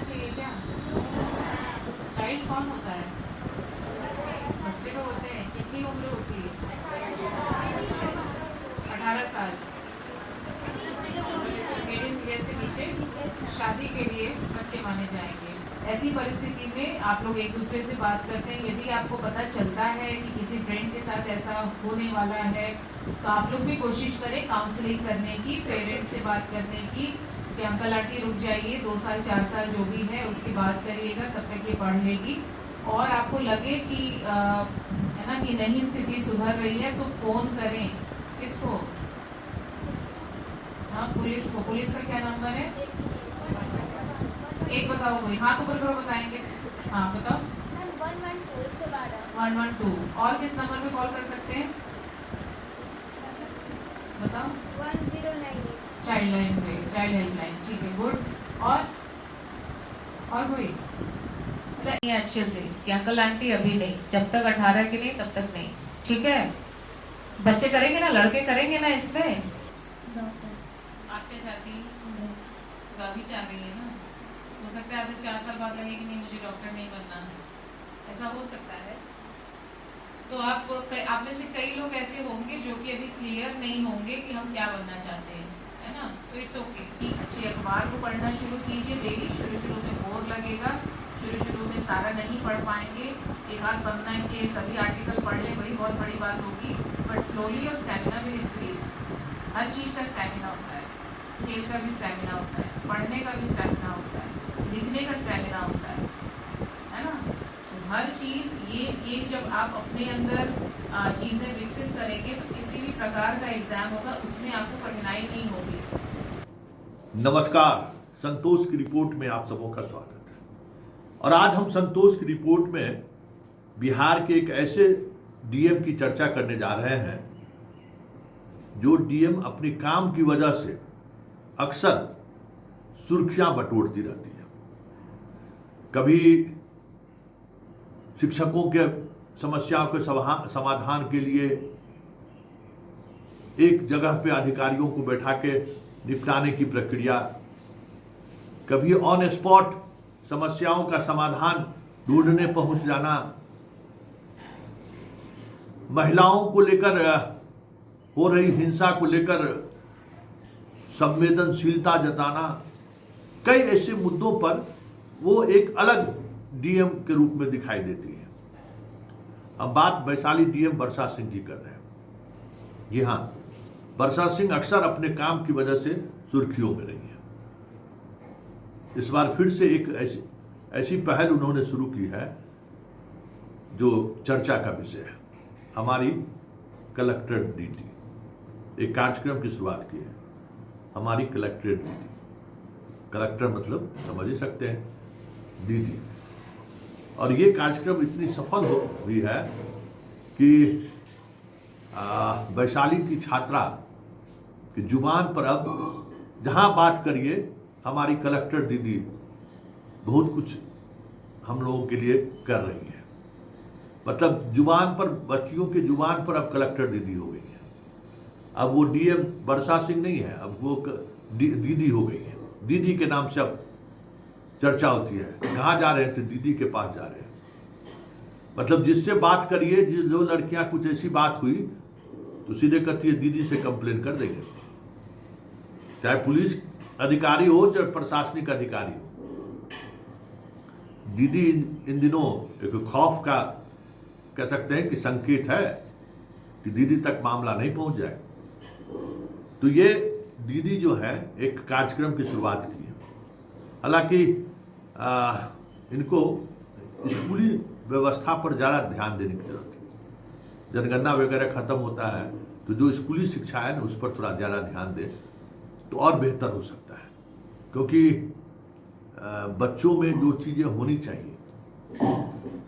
चाहिए क्या? चाइल्ड कौन होता है? बच्चे तो होते हैं। कितनी उम्र होती है? 18 साल। 18 ईयर से नीचे शादी के लिए बच्चे माने जाएंगे। ऐसी परिस्थिति में आप लोग एक दूसरे से बात करते हैं। यदि आपको पता चलता है कि किसी फ्रेंड के साथ ऐसा होने वाला है तो आप लोग भी कोशिश करें काउंसलिंग करने की, पेरेंट्स से बात करने की कि अंकल आंटी रुक जाइए, 2 साल 4 साल जो भी है उसकी बात करिएगा, तब तक ये पढ़ लेगी। और आपको लगे कि है ना कि नहीं स्थिति सुधर रही है तो फ़ोन करें। किसको? हाँ, पुलिस को। पुलिस का क्या नंबर है? एक बताओ, कोई हाथ ऊपर करो, बताएंगे। हाँ बताओ। 112। और किस नंबर पे कॉल कर सकते हैं बताओ? 1098। चाइल्ड लाइन पे, चाइल्ड हेल्पलाइन। ठीक है, गुड। और कोई नहीं? अच्छे से कि अंकल आंटी अभी नहीं, जब तक 18 की नहीं तब तक नहीं। ठीक है, बच्चे करेंगे ना, लड़के करेंगे ना इसमें? डॉक्टर। आप क्या चाहती हैं? तो अभी चाह रही है ना, हो सकता है आज 4 साल बाद लगे कि नहीं मुझे डॉक्टर नहीं बनना, ऐसा हो सकता है। तो आप में से कई लोग ऐसे होंगे जो कि अभी क्लियर नहीं होंगे कि हम क्या बनना चाहते हैं, है ना? तो इट्स ओके। अच्छे अखबार को पढ़ना शुरू कीजिए डेली। शुरू में बोर लगेगा, शुरू में सारा नहीं पढ़ पाएंगे, एक आध पन्ना के सभी आर्टिकल पढ़ लें, वही बहुत बड़ी बात होगी। But slowly your stamina will increase. हर चीज़ का स्टैमिना होता है, खेल का भी स्टैमिना होता है, पढ़ने का भी स्टैमिना होता है, लिखने का स्टैमिना होता है ना? तो हर चीज़ ये जब आप अपने अंदर चीज़ें विकसित करेंगे तो किसी भी प्रकार का एग्जाम होगा उसमें आपको कठिनाई नहीं होगी। नमस्कार, संतोष की रिपोर्ट में आप सबों का स्वागत है। और आज हम संतोष की रिपोर्ट में बिहार के एक ऐसे डीएम की चर्चा करने जा रहे हैं जो डीएम अपने काम की वजह से अक्सर सुर्खियां बटोरती रहती है। कभी शिक्षकों के समस्याओं के समाधान के लिए एक जगह पे अधिकारियों को बैठा के निपटाने की प्रक्रिया, कभी ऑन स्पॉट समस्याओं का समाधान ढूंढने पहुंच जाना, महिलाओं को लेकर हो रही हिंसा को लेकर संवेदनशीलता जताना, कई ऐसे मुद्दों पर वो एक अलग डीएम के रूप में दिखाई देती है। हम बात वैशाली डीएम वर्षा सिंह की कर रहे हैं। जी हाँ, वर्षा सिंह अक्सर अपने काम की वजह से सुर्खियों में रही है। इस बार फिर से एक ऐसी पहल उन्होंने शुरू की है जो चर्चा का विषय है। हमारी कलेक्ट्रेट दीदी, एक कार्यक्रम की शुरुआत की है, हमारी कलेक्ट्रेट दीदी। कलेक्टर मतलब समझ ही सकते हैं, दीदी। और ये कार्यक्रम इतनी सफल हुई है कि वैशाली की छात्रा की जुबान पर अब जहां बात करिए हमारी कलेक्टर दीदी बहुत कुछ हम लोगों के लिए कर रही है। मतलब जुबान पर, बच्चियों के जुबान पर अब कलेक्टर दीदी हो गई है। अब वो डीएम वर्षा सिंह नहीं है, अब वो दीदी हो गई है। दीदी के नाम से अब चर्चा होती है। कहाँ जा रहे हैं? तो दीदी के पास जा रहे हैं। मतलब जिससे बात करिए, जो लड़कियां कुछ ऐसी बात हुई तो सीधे कहती है दीदी से कंप्लेन कर देंगे, चाहे पुलिस अधिकारी हो चाहे प्रशासनिक अधिकारी हो। दीदी इन दिनों एक खौफ का कह सकते हैं कि संकेत है कि दीदी तक मामला नहीं पहुंच जाए। तो ये दीदी जो है एक कार्यक्रम की शुरुआत की है। हालांकि इनको स्कूली व्यवस्था पर ज़्यादा ध्यान देने की जरूरत है। जनगणना वगैरह खत्म होता है तो जो स्कूली शिक्षा है ना उस पर थोड़ा ज़्यादा ध्यान दे तो और बेहतर हो सकता है। क्योंकि बच्चों में जो चीज़ें होनी चाहिए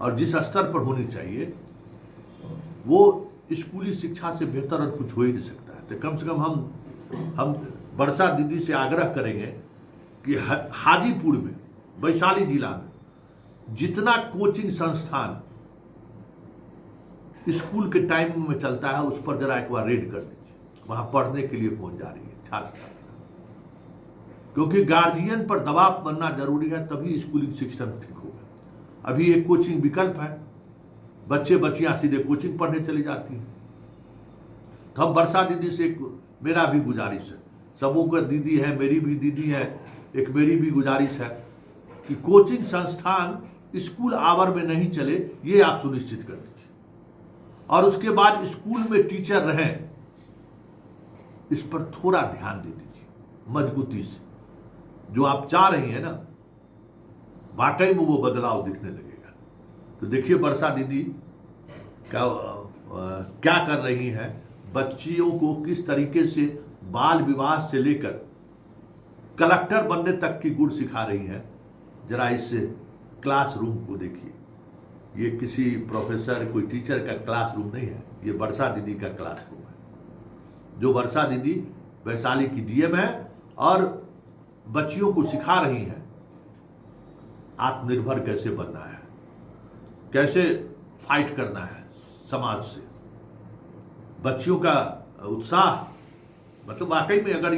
और जिस स्तर पर होनी चाहिए वो स्कूली शिक्षा से बेहतर और कुछ हो ही नहीं सकता है। तो कम से कम हम वर्षा दीदी से आग्रह करेंगे कि हाजीपुर में, वैशाली जिला में जितना कोचिंग संस्थान स्कूल के टाइम में चलता है उस पर जरा एक बार रेड कर दीजिए। वहां पढ़ने के लिए पहुंच जा रही है छात्र छात्रा। क्योंकि गार्जियन पर दबाव बनना जरूरी है, तभी स्कूलिंग सिस्टम ठीक होगा। अभी एक कोचिंग विकल्प है, बच्चे बच्चियां सीधे कोचिंग पढ़ने चली जाती हैं। तो हम वर्षा दीदी से मेरा भी गुजारिश है, सबों का दीदी है, मेरी भी दीदी है, एक मेरी भी गुजारिश है कि कोचिंग संस्थान स्कूल आवर में नहीं चले, ये आप सुनिश्चित कर दीजिए। और उसके बाद स्कूल में टीचर रहें, इस पर थोड़ा ध्यान दे दीजिए मजबूती से। जो आप चाह रही हैं ना, वाकई में वो बदलाव दिखने लगेगा। तो देखिए वर्षा दीदी क्या कर रही हैं, बच्चियों को किस तरीके से बाल विवाह से लेकर कलेक्टर बनने तक की गुण सिखा रही हैं। जरा इस क्लासरूम को देखिए, ये किसी प्रोफेसर कोई टीचर का क्लासरूम नहीं है, ये वर्षा दीदी का क्लासरूम है। जो वर्षा दीदी वैशाली की डीएम है और बच्चियों को सिखा रही हैं आत्मनिर्भर कैसे बनना है, कैसे फाइट करना है समाज से। बच्चियों का उत्साह, मतलब वाकई में अगर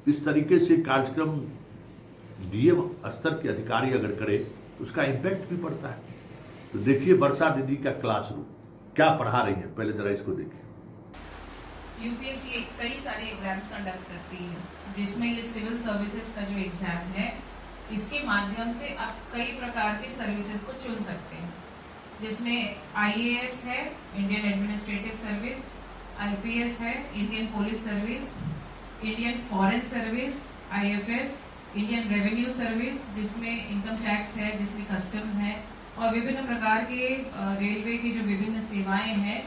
इस तरीके से कार्यक्रम डीएम स्तर के अधिकारी अगर करे तो उसका इम्पैक्ट भी पड़ता है। तो देखिए वर्षा दीदी का क्लासरूम क्या पढ़ा रही है, पहले जरा इसको देखिए। यूपीएससी कई सारे एग्जाम्स कंडक्ट करती है, जिसमें ये सिविल सर्विसेज का जो एग्जाम है, इसके माध्यम से आप कई प्रकार के सर्विसेज को चुन सकते हैं, जिसमें आईएएस है, इंडियन एडमिनिस्ट्रेटिव सर्विस, आईपीएस है, Indian police service, Indian foreign service, IFS, Indian revenue service, जिसमें इनकम टैक्स है, जिसमें कस्टम्स है, और विभिन्न प्रकार के रेलवे की जो विभिन्न सेवाएं हैं।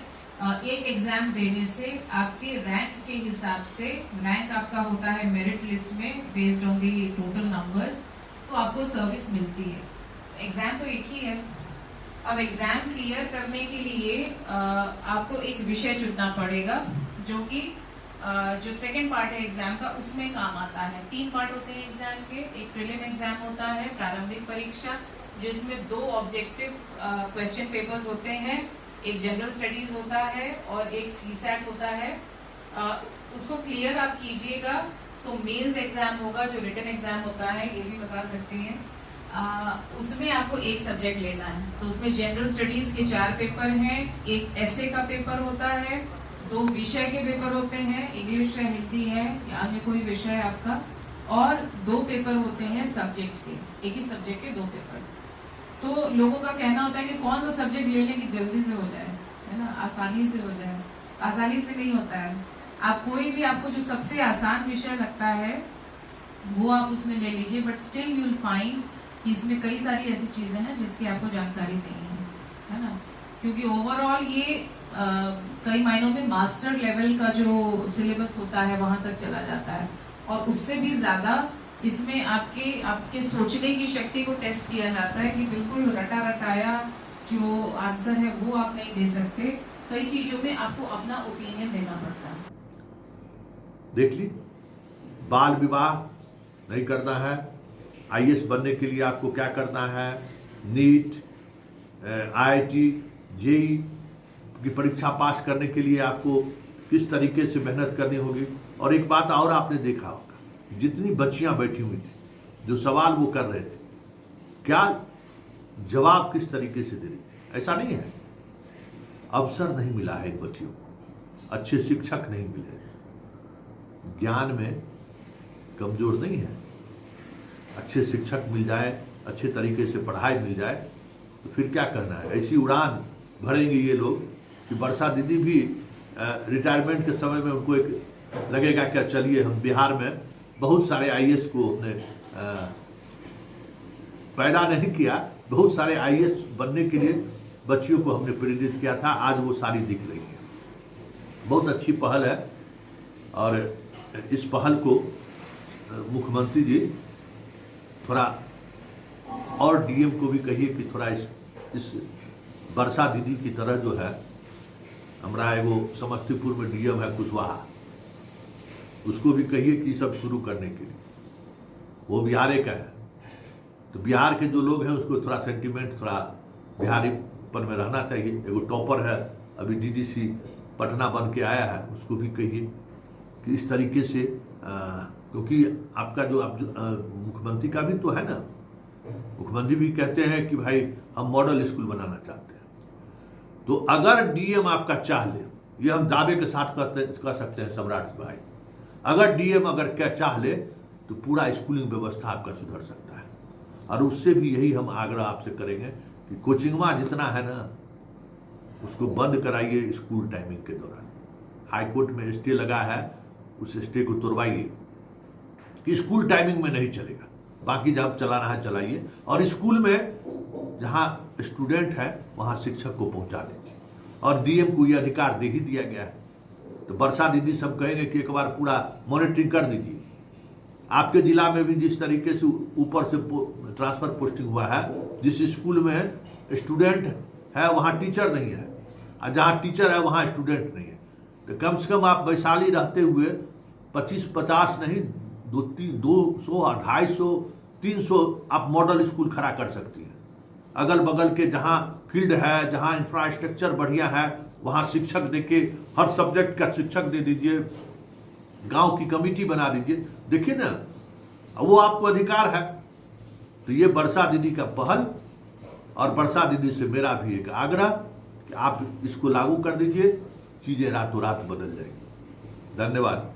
एक एग्जाम देने से आपके रैंक के हिसाब से, रैंक आपका होता है मेरिट लिस्ट में based on the total numbers, तो आपको सर्विस मिलती है। एग्जाम तो एक ही है। अब एग्जाम क्लियर करने के लिए आपको एक विषय चुनना पड़ेगा, जो कि जो सेकंड पार्ट है एग्जाम का, उसमें काम आता है। 3 पार्ट होते हैं एग्जाम के। एक प्रीलिम एग्जाम होता है, प्रारंभिक परीक्षा, जिसमें 2 ऑब्जेक्टिव क्वेश्चन पेपर्स होते हैं, एक जनरल स्टडीज होता है और एक सीसैट होता है। उसको क्लियर आप कीजिएगा तो मेंस एग्जाम होगा, जो रिटन एग्जाम होता है, ये भी बता सकते हैं। उसमें आपको एक सब्जेक्ट लेना है, तो उसमें जनरल स्टडीज के 4 पेपर हैं, एक एसे का पेपर होता है, 2 विषय के पेपर होते हैं, इंग्लिश है, हिंदी है या अन्य कोई विषय आपका, और 2 पेपर होते हैं सब्जेक्ट के, एक ही सब्जेक्ट के 2 पेपर। तो लोगों का कहना होता है कि कौन सा सब्जेक्ट ले लें कि जल्दी से हो जाए, है ना, आसानी से हो जाए। आसानी से नहीं होता है। आप कोई भी, आपको जो सबसे आसान विषय लगता है वो आप उसमें ले लीजिए, but still you will find कि इसमें कई सारी ऐसी चीज़ें हैं जिसकी आपको जानकारी नहीं है ना, क्योंकि ओवरऑल ये कई मायनों में मास्टर लेवल का जो सिलेबस होता है वहाँ तक चला जाता है, और उससे भी ज़्यादा इसमें आपके सोचने की शक्ति को टेस्ट किया जाता है कि बिल्कुल रटा रटाया जो आंसर है वो आप नहीं दे सकते। कई चीज़ों में आपको अपना ओपिनियन देना पड़ता है। देख ली, बाल विवाह नहीं करना है, आईएएस बनने के लिए आपको क्या करना है, नीट, आईआईटी, जेईई की परीक्षा पास करने के लिए आपको किस तरीके से मेहनत करनी होगी। और एक बात और आपने देखा होगा, जितनी बच्चियां बैठी हुई थी, जो सवाल वो कर रहे थे, क्या जवाब किस तरीके से दे रही थी। ऐसा नहीं है, अवसर नहीं मिला है इन बच्चियों को, अच्छे शिक्षक नहीं मिले, ज्ञान में कमजोर नहीं है। अच्छे शिक्षक मिल जाए, अच्छे तरीके से पढ़ाई मिल जाए, तो फिर क्या कहना है। ऐसी उड़ान भरेंगे ये लोग कि वर्षा दीदी भी रिटायरमेंट के समय में उनको एक लगेगा क्या, चलिए हम बिहार में बहुत सारे आईएएस को हमने पैदा नहीं किया, बहुत सारे आईएएस बनने के लिए बच्चियों को हमने प्रेरित किया था, आज वो सारी दिख रही है। बहुत अच्छी पहल है, और इस पहल को मुख्यमंत्री जी थोड़ा और डीएम को भी कहिए कि थोड़ा इस वर्षा दीदी की तरह जो है, हमारा वो समस्तीपुर में डीएम है कुशवाहा, उसको भी कहिए कि सब शुरू करने के लिए। वो बिहार का है, तो बिहार के जो लोग हैं उसको थोड़ा सेंटिमेंट, थोड़ा बिहारीपन में रहना चाहिए। एगो टॉपर है अभी डीडीसी पटना बन के आया है, उसको भी कहिए कि इस तरीके से क्योंकि आपका जो मुख्यमंत्री का भी तो है ना, मुख्यमंत्री भी कहते हैं कि भाई हम मॉडल स्कूल बनाना चाहते हैं। तो अगर डीएम आपका चाह ले, ये हम दावे के साथ कह सकते हैं सम्राट भाई, अगर डीएम क्या चाह ले तो पूरा स्कूलिंग व्यवस्था आपका सुधर सकता है। और उससे भी यही हम आग्रह आपसे करेंगे कि कोचिंगवा जितना है ना उसको बंद कराइए स्कूल टाइमिंग के दौरान। हाई कोर्ट में स्टे लगा है, उस स्टे को तोड़वाइए कि स्कूल टाइमिंग में नहीं चलेगा, बाकी जब चलाना है चलाइए। और स्कूल में जहाँ स्टूडेंट है वहाँ शिक्षक को पहुँचा दीजिए। और डीएम को ये अधिकार दे ही दिया गया है, तो वर्षा दीदी सब कहेंगे कि एक बार पूरा मॉनिटरिंग कर दीजिए। आपके जिला में भी जिस तरीके से ऊपर से ट्रांसफर पोस्टिंग हुआ है, जिस स्कूल में स्टूडेंट है वहाँ टीचर नहीं है, और जहाँ टीचर है वहाँ स्टूडेंट नहीं है, तो कम से कम आप वैशाली रहते हुए 25-50 नहीं 200, 250, 300 आप मॉडल स्कूल खड़ा कर सकती हैं। अगल बगल के जहाँ फील्ड है, जहाँ इंफ्रास्ट्रक्चर बढ़िया है, वहाँ शिक्षक देके हर सब्जेक्ट का शिक्षक दे दीजिए, गांव की कमेटी बना दीजिए। देखिए ना, वो आपको अधिकार है। तो ये वर्षा दीदी का पहल, और वर्षा दीदी से मेरा भी एक आग्रह कि आप इसको लागू कर दीजिए, चीजें रातों रात बदल जाएंगी। धन्यवाद।